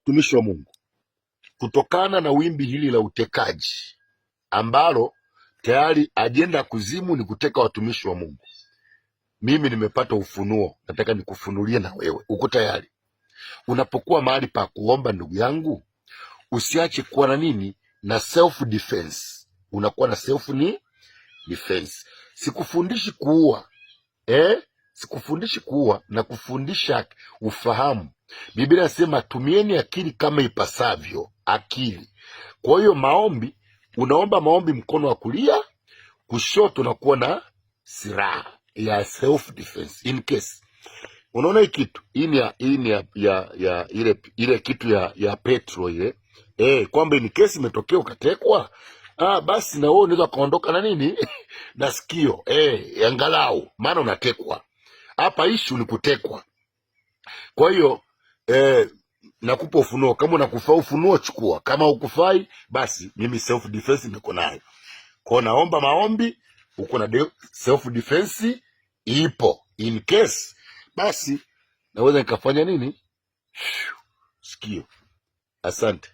watumishi wa Mungu, kutokana na wimbi hili la utekaji ambalo tayari ajenda kuzimu ni kuteka watumishi wa Mungu, mimi nimepata ufunuo, nataka nikufunulie na wewe. Uko tayari? Unapokuwa mahali pa kuomba, ndugu yangu, usiache kuwa na nini, na self defense. Unakuwa na self ni defense. Sikufundishi kuua, sikufundishi kuua, na kufundisha ufahamu. Biblia inasema tumieni akili kama ipasavyo, akili. Kwa hiyo maombi, unaomba maombi mkono wa kulia, kushoto unakuwa na silaha ya self defense in case. Unaona hii kitu, hii ni ya ile kitu ya Petro ile, kwamba in case imetokea ukatekwa, basi na wewe unaweza kaondoka na nini na sikio, angalau, maana unatekwa. Hapa issue ni kutekwa. Kwa hiyo nakupa ufunuo. Kama unakufaa ufunuo, chukua. Kama ukufai, basi mimi self defense niko nayo. Kwa naomba maombi, uko na self defense ipo in case, basi naweza nikafanya nini, sikio. Asante.